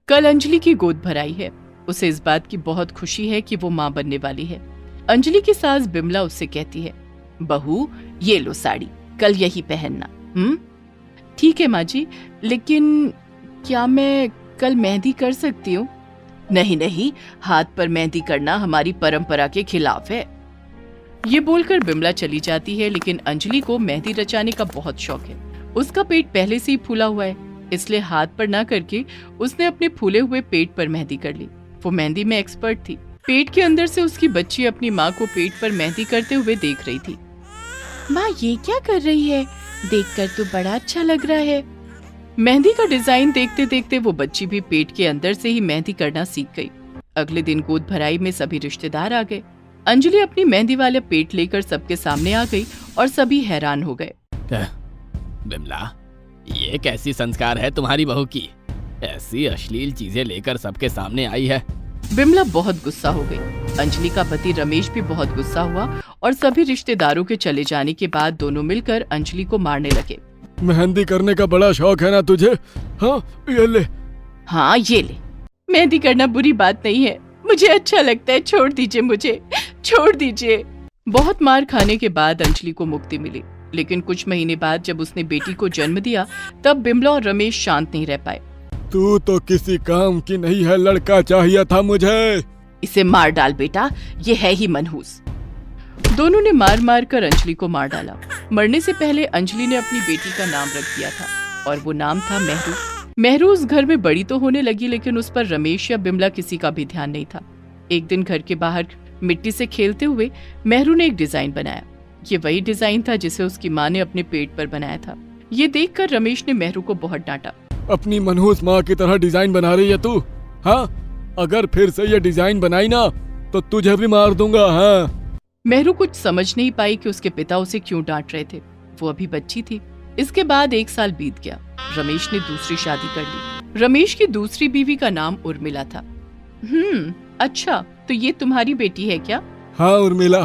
कल अंजलि की गोद भराई है। उसे इस बात की बहुत खुशी है कि वो माँ बनने वाली है। अंजलि की सास बिमला उससे कहती है, बहू ये लो साड़ी, कल यही पहनना। ठीक है माँ जी, लेकिन क्या मैं कल मेहंदी कर सकती हूँ? नहीं नहीं, हाथ पर मेहंदी करना हमारी परंपरा के खिलाफ है। ये बोलकर बिमला चली जाती है, लेकिन अंजलि को मेहंदी रचाने का बहुत शौक है। उसका पेट पहले से ही फूला हुआ है, इसलिए हाथ पर ना करके उसने अपने फूले हुए पेट पर मेहंदी कर ली। वो मेहंदी में एक्सपर्ट थी। पेट के अंदर से उसकी बच्ची अपनी माँ को पेट पर मेहंदी करते हुए देख रही थी। माँ ये क्या कर रही है? देखकर तो बड़ा अच्छा लग रहा है। मेहंदी का डिजाइन देखते देखते वो बच्ची भी पेट के अंदर से ही मेहंदी करना सीख गई। अगले दिन गोद भराई में सभी रिश्तेदार आ गए। अंजलि अपनी मेहंदी वाले पेट लेकर सबके सामने आ गई और सभी हैरान हो गए। बिमला, ये कैसी संस्कार है तुम्हारी बहू की? ऐसी अश्लील चीजें लेकर सबके सामने आई है। बिमला बहुत गुस्सा हो गई। अंजलि का पति रमेश भी बहुत गुस्सा हुआ और सभी रिश्तेदारों के चले जाने के बाद दोनों मिलकर अंजलि को मारने लगे। मेहंदी करने का बड़ा शौक है ना तुझे? हाँ ये ले। हाँ ये ले। मेहंदी करना बुरी बात नहीं है, मुझे अच्छा लगता है, छोड़ दीजिए, मुझे छोड़ दीजिए। बहुत मार खाने के बाद अंजलि को मुक्ति मिली, लेकिन कुछ महीने बाद जब उसने बेटी को जन्म दिया तब बिमला और रमेश शांत नहीं रह पाए। तू तो किसी काम की नहीं है, लड़का चाहिए था मुझे। इसे मार डाल बेटा, ये है ही मनहूस। दोनों ने मार मार कर अंजलि को मार डाला। मरने से पहले अंजलि ने अपनी बेटी का नाम रख दिया था और वो नाम था मेहरू। मेहरू उस घर में बड़ी तो होने लगी, लेकिन उस पर रमेश या बिमला किसी का भी ध्यान नहीं था। एक दिन घर के बाहर मिट्टी से खेलते हुए मेहरू ने एक डिजाइन बनाया। ये वही डिजाइन था जिसे उसकी माँ ने अपने पेट पर बनाया था। ये देखकर रमेश ने मेहरू को बहुत डांटा। अपनी मनहूस माँ की तरह डिजाइन बना रही है तू? हाँ, अगर फिर से ये डिजाइन बनाई ना तो तुझे भी मार दूंगा। हाँ। मेहरू कुछ समझ नहीं पाई कि उसके पिता उसे क्यों डांट रहे थे। वो अभी बच्ची थी। इसके बाद 1 साल बीत गया। रमेश ने दूसरी शादी कर ली। रमेश की दूसरी बीवी का नाम उर्मिला था। अच्छा, तो ये तुम्हारी बेटी है क्या? हाँ उर्मिला,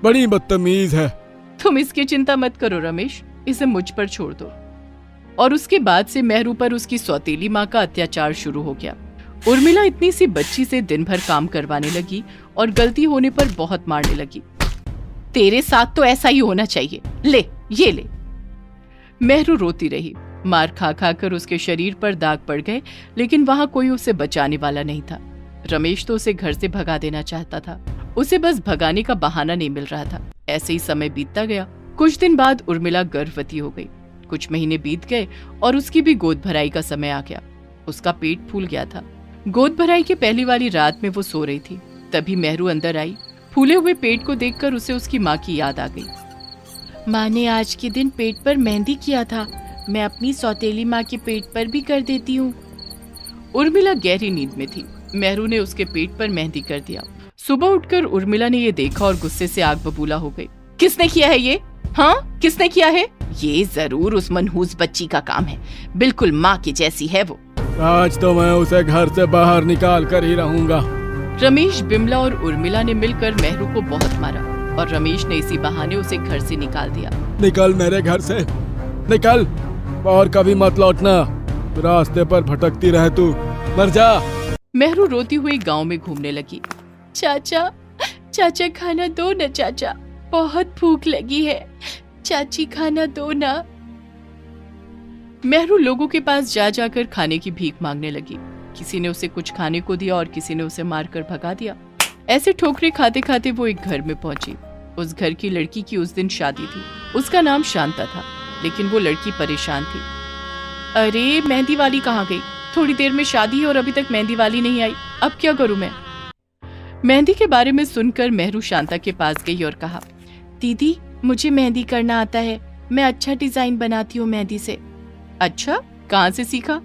बड़ी बदतमीज है। तुम इसकी चिंता मत करो रमेश, इसे मुझ पर छोड़ दो। और उसके बाद से मेहरू पर उसकी सौतेली माँ का अत्याचार शुरू हो गया। उर्मिला इतनी सी बच्ची से दिन भर काम करवाने लगी और गलती होने पर बहुत मारने लगी। तेरे साथ तो ऐसा ही होना चाहिए, ले ये ले। मेहरू रोती रही। मार खा खा कर उसके शरीर पर दाग पड़ गए, लेकिन वहां कोई उसे बचाने वाला नहीं था। रमेश तो उसे घर से भगा देना चाहता था, उसे बस भगाने का बहाना नहीं मिल रहा था। ऐसे ही समय बीतता गया। कुछ दिन बाद उर्मिला गर्भवती हो गई। कुछ महीने बीत गए और उसकी भी गोद भराई का समय आ गया। उसका पेट फूल गया था। गोद भराई की पहली वाली रात में वो सो रही थी, तभी मेहरू अंदर आई। फूले हुए पेट को देखकर उसे उसकी माँ की याद आ गई। माँ ने आज के दिन पेट पर मेहंदी किया था, मैं अपनी सौतेली माँ के पेट पर भी कर देती हूँ। उर्मिला गहरी नींद में थी। मेहरू ने उसके पेट पर मेहंदी कर दिया। सुबह उठकर उर्मिला ने ये देखा और गुस्से से आग बबूला हो गई। किसने किया है ये? हाँ, किसने किया है? ये जरूर उस मनहूस बच्ची का काम है, बिल्कुल माँ की जैसी है वो। आज तो मैं उसे घर से बाहर निकाल कर ही रहूंगा। रमेश, बिमला और उर्मिला ने मिलकर मेहरू को बहुत मारा और रमेश ने इसी बहाने उसे घर से निकाल दिया। निकल मेरे घर से, निकल और कभी मत लौटना। रास्ते पर भटकती रहे तू, मर जा। मेहरू रोती हुई गांव में घूमने लगी। चाचा, चाचा खाना दो ना चाचा, बहुत भूख लगी है, चाची खाना दो ना। मेहरू लोगों के पास जा जाकर खाने की भीख मांगने लगी। किसी ने उसे कुछ खाने को दिया और किसी ने उसे मारकर भगा दिया। ऐसे ठोकरे खाते खाते वो एक घर में पहुंची। उस घर की लड़की की उस दिन शादी थी। उसका नाम शांता था, लेकिन वो लड़की परेशान थी। अरे मेहंदी वाली कहाँ गई? थोड़ी देर में शादी है और अभी तक मेहंदी वाली नहीं आई, अब क्या करूं मैं? मेहंदी के बारे में सुनकर मेहरू शांता के पास गई और कहा, दीदी मुझे मेहंदी करना आता है, मैं अच्छा डिजाइन बनाती हूँ मेहंदी से। अच्छा, कहाँ से सीखा?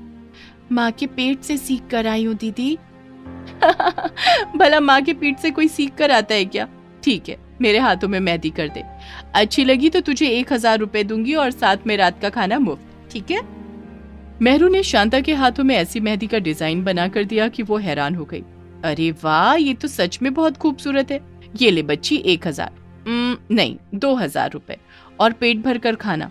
माँ के पेट से सीख कर आई हूँ दीदी। भला माँ के पेट से कोई सीख कर आता है क्या? ठीक है, मेरे हाथों में मेहंदी कर दे। अच्छी लगी तो तुझे 1000 रुपए दूंगी और साथ में रात का खाना मुफ्त, ठीक है? मेहरू ने शांता के हाथों में ऐसी मेहंदी का डिजाइन बना कर दिया कि वो हैरान हो गई। अरे वाह, ये तो सच में बहुत खूबसूरत है। ये ले बच्ची 1000 नहीं 2000 रुपए और पेट भर कर खाना।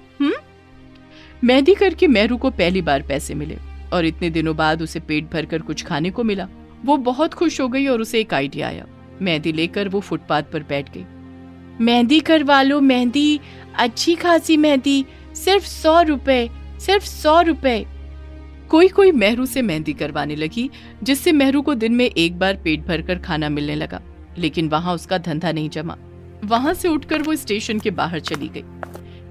मेहंदी करके मेहरू को पहली बार पैसे मिले। और इतने दिनों बाद उसे पेट भरकर कुछ खाने को मिला। वो बहुत खुश हो गई और उसे एक आइडिया आया। मेहंदी लेकर वो फुटपाथ पर बैठ गई। मेहंदी करवा लो, मेहंदी, अच्छी खासी मेहंदी, सिर्फ 100 रुपए, सिर्फ 100 रुपए। कोई मेहरू से मेहंदी करवाने लगी, जिससे मेहरू को दिन में एक बार पेट भरकर खाना मिलने लगा। लेकिन वहां उसका धंधा नहीं जमा। वहां से उठकर वो स्टेशन के बाहर चली गई।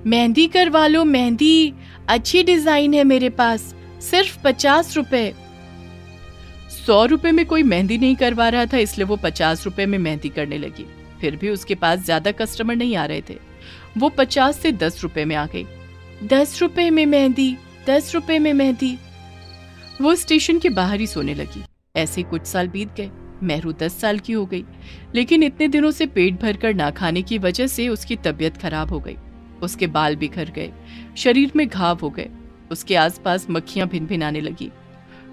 मेहंदी करवा लो, मेहंदी, अच्छी डिजाइन है मेरे पास, सिर्फ 50 रुपए। 100 रुपए में कोई मेहंदी नहीं करवा रहा था, इसलिए वो 50 रुपए में मेहंदी करने लगी। फिर भी उसके पास ज्यादा कस्टमर नहीं आ रहे थे। वो 50 से 10 रुपए में आ गई। 10 रुपए में मेहंदी, 10 रुपए में मेहंदी। वो स्टेशन के बाहर ही सोने लगी। ऐसे कुछ साल बीत गए। मेहरू 10 साल की हो गई, लेकिन इतने दिनों से पेट भरकर ना खाने की वजह से उसकी तबीयत खराब हो गई। उसके बाल बिखर गए, शरीर में घाव हो गए, उसके आसपास मक्खियां भिनभिनाने लगी।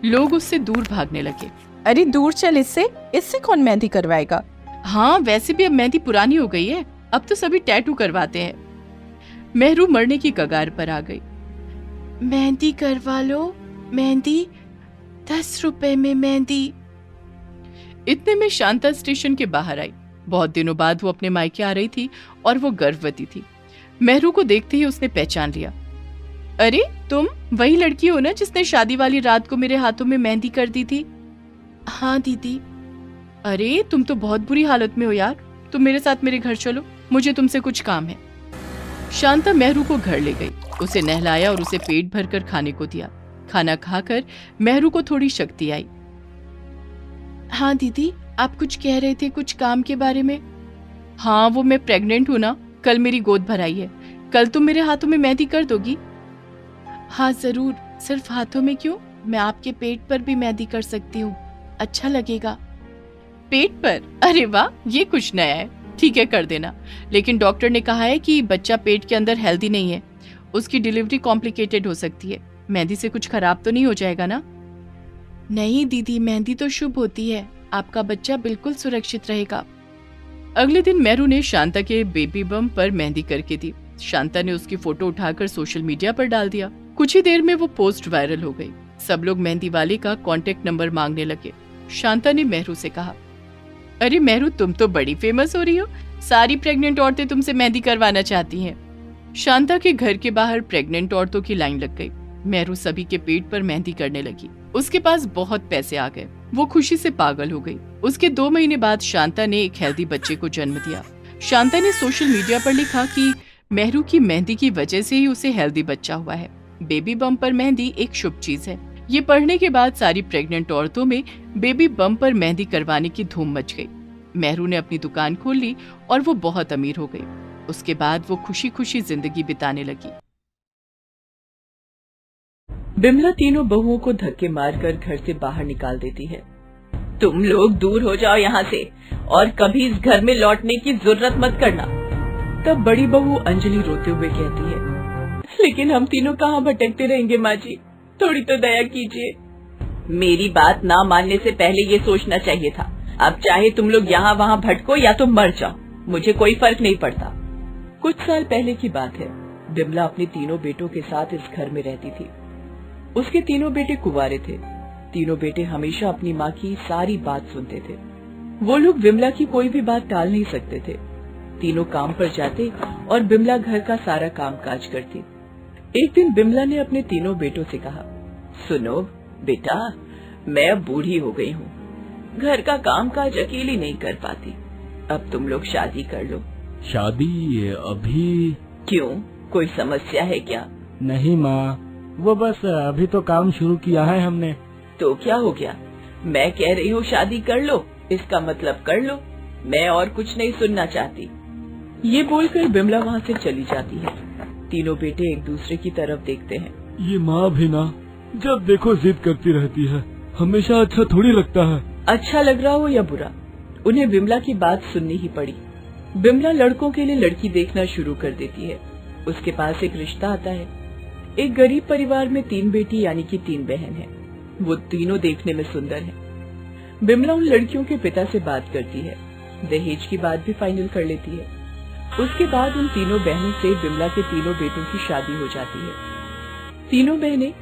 लोग उससे दूर भागने लगे। अरे दूर चल इससे कौन मेहंदी करवाएगा। हाँ, वैसे भी अब मेहंदी पुरानी हो गई है, अब तो सभी टैटू करवाते हैं। मेहरू मरने की कगार पर आ गई। मेहंदी करवा लो, मेहंदी, 10 रुपए में मेहंदी। इतने में शांता स्टेशन के बाहर आई। बहुत दिनों बाद वो अपने मायके आ रही थी और वो गर्भवती थी। मेहरू को देखते ही उसने पहचान लिया। अरे तुम वही लड़की हो ना जिसने शादी वाली रात को मेरे हाथों में मेहंदी कर दी थी? हाँ दीदी। अरे तुम तो बहुत बुरी हालत में हो यार, तुम मेरे साथ मेरे घर चलो, मुझे तुमसे कुछ काम है। शांता मेहरू को घर ले गई, उसे नहलाया और उसे पेट भरकर खाने को दिया। खाना खाकर मेहरू को थोड़ी शक्ति आई। हाँ दीदी, आप कुछ कह रहे थे, कुछ काम के बारे में? हाँ, वो मैं प्रेग्नेंट हूँ ना, कल मेरी गोद भराई है। कल तुम मेरे हाथों में मेहंदी कर दोगी? हाँ जरूर। सिर्फ हाथों में क्यों, मैं आपके पेट पर भी मेहंदी कर सकती हूँ, अच्छा लगेगा। पेट पर? अरे वाह, ये कुछ नया है। ठीक है, कर देना, लेकिन डॉक्टर ने कहा है कि बच्चा पेट के अंदर हेल्दी नहीं है, उसकी डिलीवरी कॉम्प्लिकेटेड हो सकती है। मेहंदी से कुछ खराब तो नहीं हो जाएगा ना? नहीं दीदी, मेहंदी तो शुभ होती है, आपका बच्चा बिल्कुल सुरक्षित रहेगा। अगले दिन मेहरू ने शांता के बेबी बम पर मेहंदी करके दी। शांता ने उसकी फोटो उठाकर सोशल मीडिया पर डाल दिया। कुछ ही देर में वो पोस्ट वायरल हो गई। सब लोग मेहंदी वाले का कांटेक्ट नंबर मांगने लगे। शांता ने मेहरू से कहा, अरे मेहरू, तुम तो बड़ी फेमस हो रही हो, सारी प्रेग्नेंट औरतें तुमसे मेहंदी करवाना चाहती हैं। शांता के घर के बाहर प्रेग्नेंट औरतों की लाइन लग गई। मेहरू सभी के पेट पर मेहंदी करने लगी। उसके पास बहुत पैसे आ गए। वो खुशी से पागल हो गई। उसके 2 महीने बाद शांता ने एक हेल्दी बच्चे को जन्म दिया। शांता ने सोशल मीडिया पर लिखा कि मेहरू की मेहंदी की वजह से ही उसे हेल्दी बच्चा हुआ है। बेबी बम पर मेहंदी एक शुभ चीज है। ये पढ़ने के बाद सारी प्रेग्नेंट औरतों में बेबी बम पर मेहंदी करवाने की धूम मच गई। मेहरू ने अपनी दुकान खोल ली और वो बहुत अमीर हो गई। उसके बाद वो खुशी खुशी जिंदगी बिताने लगी। बिमला तीनों बहुओं को धक्के मारकर घर से बाहर निकाल देती है। तुम लोग दूर हो जाओ यहाँ से और कभी इस घर में लौटने की जरूरत मत करना। तब बड़ी बहू अंजलि रोते हुए कहती है, लेकिन हम तीनों कहाँ भटकते रहेंगे माँ जी, थोड़ी तो दया कीजिए। मेरी बात ना मानने से पहले ये सोचना चाहिए था। अब चाहे तुम लोग यहाँ वहाँ भटको या तो मर जाओ, मुझे कोई फर्क नहीं पड़ता। कुछ साल पहले की बात है। बिमला अपने तीनों बेटों के साथ इस घर में रहती थी। उसके तीनों बेटे कुंवारे थे। तीनों बेटे हमेशा अपनी माँ की सारी बात सुनते थे। वो लोग बिमला की कोई भी बात टाल नहीं सकते थे। तीनों काम पर जाते और बिमला घर का सारा काम काज करती। एक दिन बिमला ने अपने तीनों बेटों से कहा, सुनो बेटा, मैं अब बूढ़ी हो गई हूँ, घर का काम काज अकेली नहीं कर पाती, अब तुम लोग शादी कर लो। शादी अभी? क्यों, कोई समस्या है क्या? नहीं माँ, वो बस अभी तो काम शुरू किया है हमने। तो क्या हो गया, मैं कह रही हूँ शादी कर लो, इसका मतलब कर लो, मैं और कुछ नहीं सुनना चाहती। ये बोलकर बिमला वहाँ से चली जाती है। तीनों बेटे एक दूसरे की तरफ देखते हैं। ये माँ भी ना जब देखो जिद करती रहती है, हमेशा अच्छा थोड़ी लगता है। अच्छा लग रहा हो या बुरा, उन्हें बिमला की बात सुननी ही पड़ी। बिमला लड़कों के लिए लड़की देखना शुरू कर देती है। उसके पास एक रिश्ता आता है। एक गरीब परिवार में 3 बेटी यानी कि 3 बहन है। वो तीनों देखने में सुंदर हैं। बिमला उन लड़कियों के पिता से बात करती है, दहेज की बात भी फाइनल कर लेती है। उसके बाद उन तीनों बहनों से बिमला के तीनों बेटों की शादी हो जाती है। तीनों बहनें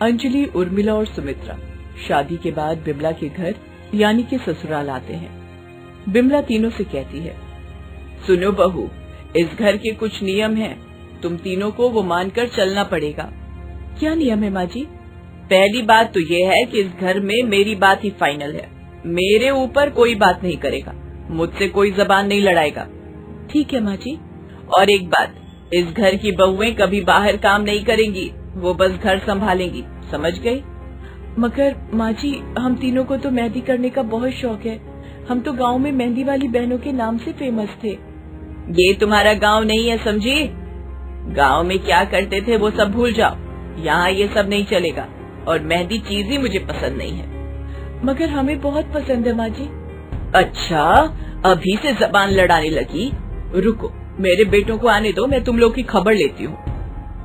अंजलि, उर्मिला और सुमित्रा शादी के बाद बिमला के घर यानी कि ससुराल आते हैं। बिमला तीनों से कहती है, सुनो बहू, इस घर के कुछ नियम हैं, तुम तीनों को वो मानकर चलना पड़ेगा। क्या नियम है माँ जी? पहली बात तो ये है कि इस घर में मेरी बात ही फाइनल है, मेरे ऊपर कोई बात नहीं करेगा, मुझसे कोई जबान नहीं लड़ाएगा। ठीक है माँ जी। और एक बात, इस घर की बहुएं कभी बाहर काम नहीं करेंगी, वो बस घर संभालेंगी, समझ गई? मगर माँ जी, हम तीनों को तो मेहंदी करने का बहुत शौक है, हम तो गांव में मेहंदी वाली बहनों के नाम से फेमस थे। ये तुम्हारा गांव नहीं है, समझी? गांव में क्या करते थे वो सब भूल जाओ, यहाँ ये सब नहीं चलेगा, और मेहंदी चीज ही मुझे पसंद नहीं है। मगर हमें बहुत पसंद है माँ जी। अच्छा, अभी से जबान लड़ाने लगी? रुको, मेरे बेटों को आने दो, मैं तुम लोग की खबर लेती हूँ।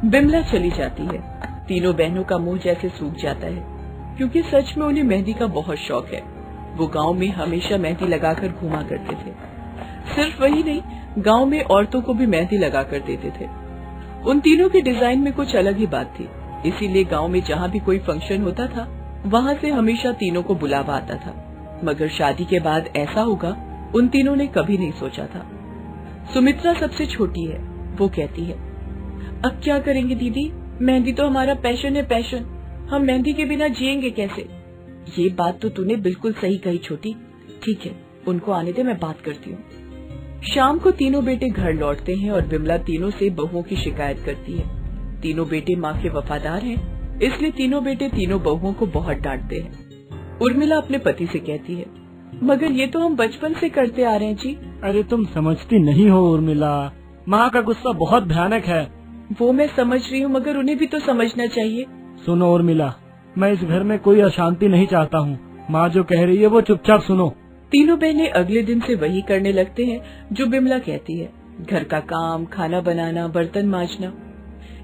बिमला चली जाती है। तीनों बहनों का मुंह जैसे सूख जाता है, क्योंकि सच में उन्हें मेहंदी का बहुत शौक है। वो गांव में हमेशा मेहंदी लगाकर घूमा करते थे। सिर्फ वही नहीं, गांव में औरतों को भी मेहंदी लगाकर देते थे। उन तीनों के डिजाइन में कुछ अलग ही बात थी, इसीलिए गांव में जहाँ भी कोई फंक्शन होता था, वहाँ से हमेशा तीनों को बुलावा आता था। मगर शादी के बाद ऐसा होगा, उन तीनों ने कभी नहीं सोचा था। सुमित्रा सबसे छोटी है। वो कहती है, अब क्या करेंगे दीदी, मेहंदी तो हमारा पैशन है, पैशन, हम मेहंदी के बिना जिएंगे कैसे? ये बात तो तूने बिल्कुल सही कही छोटी। ठीक है, उनको आने दे, मैं बात करती हूँ। शाम को तीनों बेटे घर लौटते हैं और बिमला तीनों से बहुओं की शिकायत करती है। तीनों बेटे माँ के वफादार हैं, इसलिए तीनों बेटे तीनों बहुओं को बहुत डांटते हैं। उर्मिला अपने पति से कहती है, मगर ये तो हम बचपन से करते आ रहे हैं जी। अरे तुम समझती नहीं हो उर्मिला, माँ का गुस्सा बहुत भयानक है। वो मैं समझ रही हूँ, मगर उन्हें भी तो समझना चाहिए। सुनो उर्मिला, मैं इस घर में कोई अशांति नहीं चाहता हूँ, माँ जो कह रही है वो चुपचाप सुनो। तीनों बहनें अगले दिन से वही करने लगते हैं जो बिमला कहती है। घर का काम, खाना बनाना, बर्तन मांजना,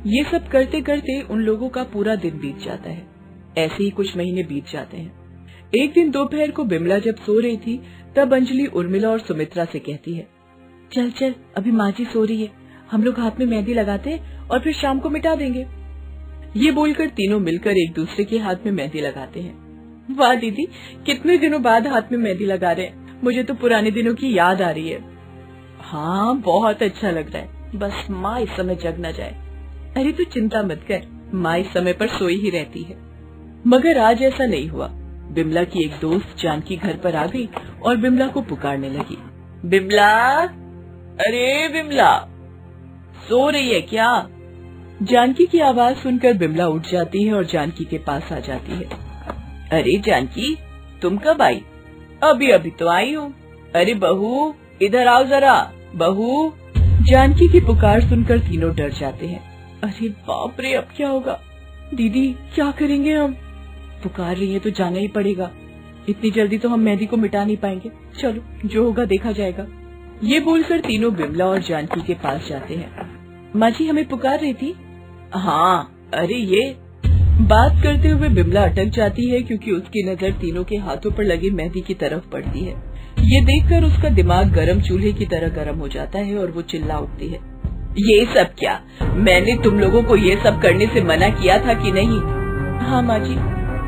ये सब करते करते उन लोगों का पूरा दिन बीत जाता है। ऐसे ही कुछ महीने बीत जाते हैं। एक दिन दोपहर को बिमला जब सो रही थी, तब अंजलि उर्मिला और सुमित्रा से कहती है, चल चल, अभी माँ जी सो रही है, हम लोग हाथ में मेहंदी लगाते हैं और फिर शाम को मिटा देंगे। ये बोलकर तीनों मिलकर एक दूसरे के हाथ में मेहंदी लगाते हैं। वाह दीदी, कितने दिनों बाद हाथ में मेहंदी लगा रहे हैं, मुझे तो पुराने दिनों की याद आ रही है। हाँ, बहुत अच्छा लग रहा है, बस माँ इस समय जग न जाए। अरे तू चिंता मत कर, माँ इस समय पर सोई ही रहती है। मगर आज ऐसा नहीं हुआ। बिमला की एक दोस्त जानकी घर पर आ गई और बिमला को पुकारने लगी, बिमला, अरे बिमला, सो रही है क्या? जानकी की आवाज सुनकर बिमला उठ जाती है और जानकी के पास आ जाती है। अरे जानकी, तुम कब आई? अभी अभी तो आई हूँ। अरे बहू, इधर आओ जरा, बहू। जानकी की पुकार सुनकर तीनों डर जाते हैं। अरे बाप रे, अब क्या होगा? दीदी क्या करेंगे हम? पुकार रही है तो जाना ही पड़ेगा, इतनी जल्दी तो हम मेहंदी को मिटा नहीं पाएंगे। चलो, जो होगा देखा जाएगा। ये बोलकर तीनों बिमला और जानकी के पास जाते हैं। माँ जी हमें पुकार रही थी। हाँ, अरे ये बात करते हुए बिमला अटक जाती है, क्योंकि उसकी नजर तीनों के हाथों पर लगी मेहंदी की तरफ पड़ती है। ये देखकर उसका दिमाग गरम चूल्हे की तरह गरम हो जाता है और वो चिल्ला उठती है, ये सब क्या? मैंने तुम लोगों को ये सब करने से मना किया था कि नहीं? हाँ माँ जी।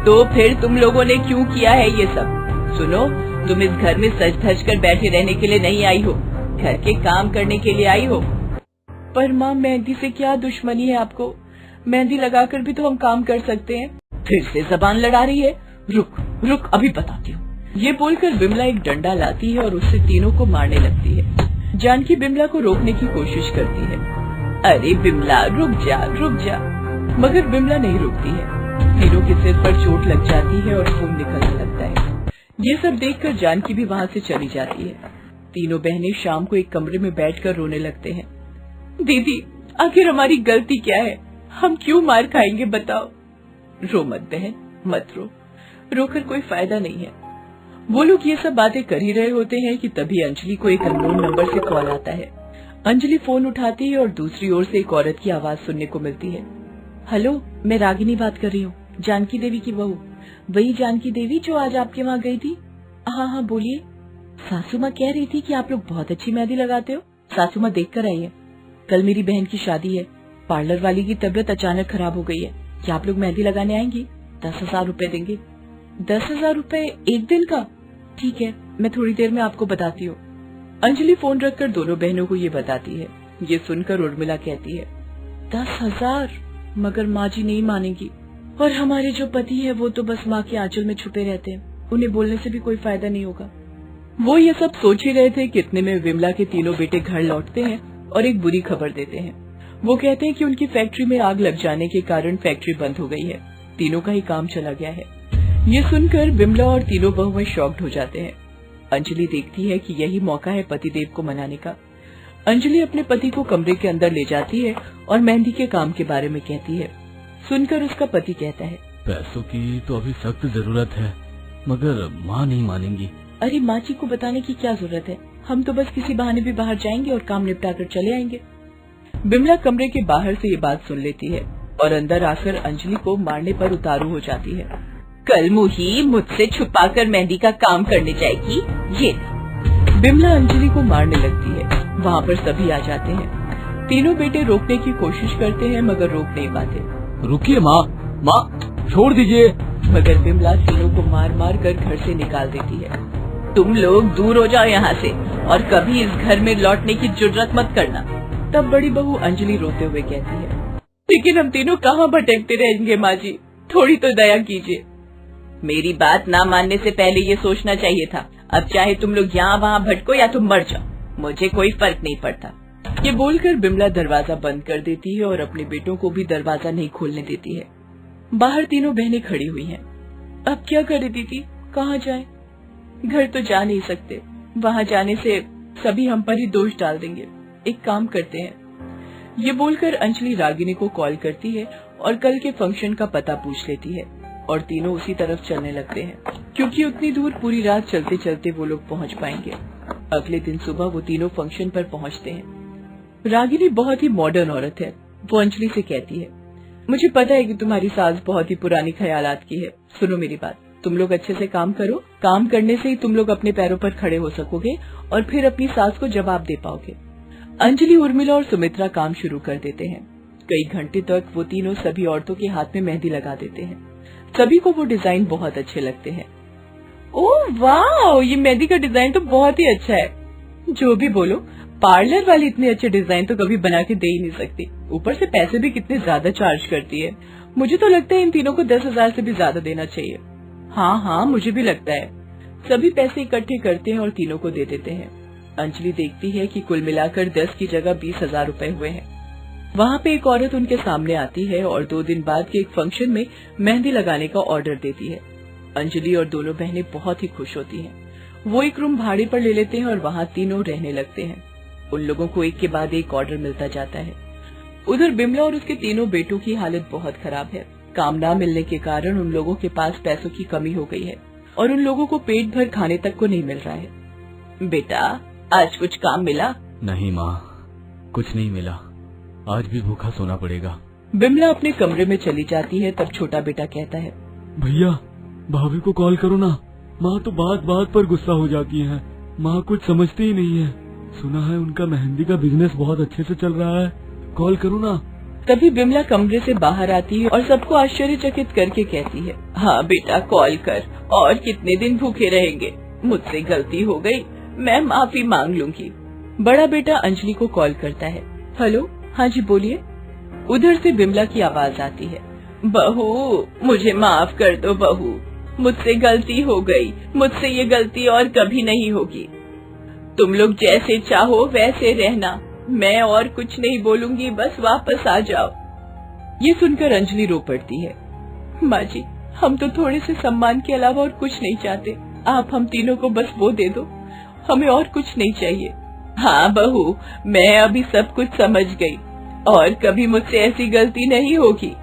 तो फिर तुम लोगों ने क्यों किया है ये सब? सुनो, तुम इस घर में सज धज कर बैठे रहने के लिए नहीं आई हो, घर के काम करने के लिए आई हो। पर माँ, मेहंदी से क्या दुश्मनी है आपको? मेहंदी लगाकर भी तो हम काम कर सकते हैं। फिर से जबान लड़ा रही है। रुक रुक, अभी बताती हूँ। ये बोलकर बिमला एक डंडा लाती है और उससे तीनों को मारने लगती है। जानकी बिमला को रोकने की कोशिश करती है। अरे बिमला, रुक जा रुक जा। मगर बिमला नहीं रुकती है। तीनों के सिर पर चोट लग जाती है और खून निकलने लगता है। ये सब देखकर जानकी भी वहाँ से चली जाती है। तीनों बहनें शाम को एक कमरे में बैठकर रोने लगते हैं। दीदी, आखिर हमारी गलती क्या है? हम क्यों मार खाएंगे बताओ? रो मत बहन, मत रो, रोकर कोई फायदा नहीं है। वो लोग ये सब बातें कर ही रहे होते हैं कि तभी अंजलि को एक अननोन नंबर से कॉल आता है। अंजलि फोन उठाती है और दूसरी ओर से एक औरत की आवाज सुनने को मिलती है। हेलो, मैं रागिनी बात कर रही हूँ, जानकी देवी की बहू। वही जानकी देवी जो आज आपके वहाँ गई थी? हाँ हाँ बोलिए। सासू माँ कह रही थी कि आप लोग बहुत अच्छी मेहंदी लगाते हो। सासू माँ देख कर आई है। कल मेरी बहन की शादी है, पार्लर वाली की तबीयत अचानक खराब हो गई है, क्या आप लोग मेहंदी लगाने आएंगी? 10,000 रुपए देंगे। 10,000 रुपए एक दिन का? ठीक है, मैं थोड़ी देर में आपको बताती हूँ। अंजलि फोन रखकर दोनों बहनों को ये बताती है। ये सुनकर उर्मिला कहती है, 10,000? मगर माँ जी नहीं मानेगी, और हमारे जो पति है वो तो बस माँ के आंचल में छुपे रहते हैं, उन्हें बोलने से भी कोई फायदा नहीं होगा। वो ये सब सोच ही रहे थे कि इतने में विमला के तीनों बेटे घर लौटते हैं और एक बुरी खबर देते हैं। वो कहते हैं कि उनकी फैक्ट्री में आग लग जाने के कारण फैक्ट्री बंद हो गई है, तीनों का ही काम चला गया है। ये सुनकर विमला और तीनों बहुएं शॉक्ड हो जाते हैं। अंजलि देखती है कि यही मौका है पतिदेव को मनाने का। अंजलि अपने पति को कमरे के अंदर ले जाती है और मेहंदी के काम के बारे में कहती है। सुनकर उसका पति कहता है, पैसों की तो अभी सख्त जरूरत है, मगर माँ नहीं मानेंगी। अरे माँ जी को बताने की क्या जरूरत है, हम तो बस किसी बहाने भी बाहर जाएंगे और काम निपटा कर चले आएंगे। बिमला कमरे के बाहर से ये बात सुन लेती है और अंदर आकर अंजलि को मारने पर उतारू हो जाती है। कल मुही मुझसे छुपाकर मेहंदी का काम करने जाएगी ये। बिमला अंजलि को मारने लगती है। वहाँ पर सभी आ जाते हैं। तीनों बेटे रोकने की कोशिश करते हैं मगर रोक नहीं पाते। रुकिए माँ, माँ छोड़ दीजिए। मगर बिमला तीनों को मार मार कर घर से निकाल देती है। तुम लोग दूर हो जाओ यहाँ से और कभी इस घर में लौटने की जुर्रत मत करना। तब बड़ी बहू अंजलि रोते हुए कहती है, लेकिन हम तीनों कहाँ भटकते रहेंगे माँ जी, थोड़ी तो दया कीजिए। मेरी बात ना मानने से पहले ये सोचना चाहिए था। अब चाहे तुम लोग यहाँ वहाँ भटको या तुम मर जाओ, मुझे कोई फर्क नहीं पड़ता। ये बोलकर बिमला दरवाजा बंद कर देती है और अपने बेटों को भी दरवाजा नहीं खोलने देती है। बाहर तीनों बहनें खड़ी हुई हैं। अब क्या करे दीदी, कहाँ जाए? घर तो जा नहीं सकते, वहाँ जाने से सभी हम पर ही दोष डाल देंगे। एक काम करते हैं। ये बोलकर अंजलि रागिनी को कॉल करती है और कल के फंक्शन का पता पूछ लेती है और तीनों उसी तरफ चलने लगते हैं, क्योंकि उतनी दूर पूरी रात चलते चलते वो लोग पहुँच पाएंगे। अगले दिन सुबह वो तीनों फंक्शन पर पहुँचते हैं। रागिनी बहुत ही मॉडर्न औरत है। वो अंजलि से कहती है, मुझे पता है कि तुम्हारी सास बहुत ही पुरानी ख्यालात की है। सुनो मेरी बात, तुम लोग अच्छे से काम करो। काम करने से ही तुम लोग अपने पैरों पर खड़े हो सकोगे और फिर अपनी सास को जवाब दे पाओगे। अंजलि, उर्मिला और सुमित्रा काम शुरू कर देते हैं। कई घंटे तक वो तीनों सभी औरतों के हाथ में मेहंदी लगा देते हैं। सभी को वो डिजाइन बहुत अच्छे लगते हैं। ओह वाह, ये मेहंदी का डिजाइन तो बहुत ही अच्छा है। जो भी बोलो, पार्लर वाली इतने अच्छे डिजाइन तो कभी बना के दे ही नहीं सकती। ऊपर से पैसे भी कितने ज्यादा चार्ज करती है। मुझे तो लगता है इन तीनों को 10,000 से भी ज्यादा देना चाहिए। हाँ, मुझे भी लगता है। सभी पैसे इकट्ठे करते हैं और तीनों को दे देते हैं। अंजलि देखती है कि कुल मिलाकर 10 की जगह 20,000 रुपए हुए हैं। वहाँ पे एक औरत उनके सामने आती है और 2 दिन बाद के एक फंक्शन में मेहंदी लगाने का ऑर्डर देती है। अंजलि और दोनों बहनें बहुत ही खुश होती हैं। वो एक रूम भाड़े पर ले लेते हैं और वहाँ तीनों रहने लगते हैं। उन लोगों को एक के बाद एक ऑर्डर मिलता जाता है। उधर बिमला और उसके तीनों बेटों की हालत बहुत खराब है। काम न मिलने के कारण उन लोगों के पास पैसों की कमी हो गई है और उन लोगों को पेट भर खाने तक को नहीं मिल रहा है। बेटा, आज कुछ काम मिला? नहीं माँ, कुछ नहीं मिला। आज भी भूखा सोना पड़ेगा। बिमला अपने कमरे में चली जाती है। तब छोटा बेटा कहता है, भैया भाभी को कॉल करो ना। माँ तो बात बात पर गुस्सा हो जाती है। माँ कुछ समझती ही नहीं है। सुना है उनका मेहंदी का बिजनेस बहुत अच्छे से चल रहा है, कॉल करो ना। तभी बिमला कमरे से बाहर आती है और सबको आश्चर्यचकित करके कहती है, हाँ बेटा, कॉल कर। और कितने दिन भूखे रहेंगे? मुझसे गलती हो गई, मैं माफी मांग लूंगी। बड़ा बेटा अंजलि को कॉल करता है। हेलो, हाँ जी बोलिए। उधर से बिमला की आवाज आती है, बहू मुझे माफ कर दो बहू, मुझसे गलती हो गई। मुझसे ये गलती और कभी नहीं होगी। तुम लोग जैसे चाहो वैसे रहना, मैं और कुछ नहीं बोलूंगी, बस वापस आ जाओ। ये सुनकर अंजलि रो पड़ती है। माँ जी, हम तो थोड़े से सम्मान के अलावा और कुछ नहीं चाहते। आप हम तीनों को बस वो दे दो, हमें और कुछ नहीं चाहिए। हाँ बहू, मैं अभी सब कुछ समझ गई और कभी मुझसे ऐसी गलती नहीं होगी।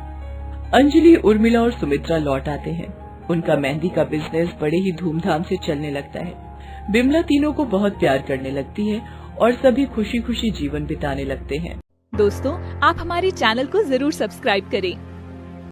अंजलि, उर्मिला और सुमित्रा लौट आते हैं। उनका मेहंदी का बिजनेस बड़े ही धूमधाम से चलने लगता है। बिमला तीनों को बहुत प्यार करने लगती है और सभी खुशी खुशी जीवन बिताने लगते हैं। दोस्तों, आप हमारे चैनल को जरूर सब्सक्राइब करें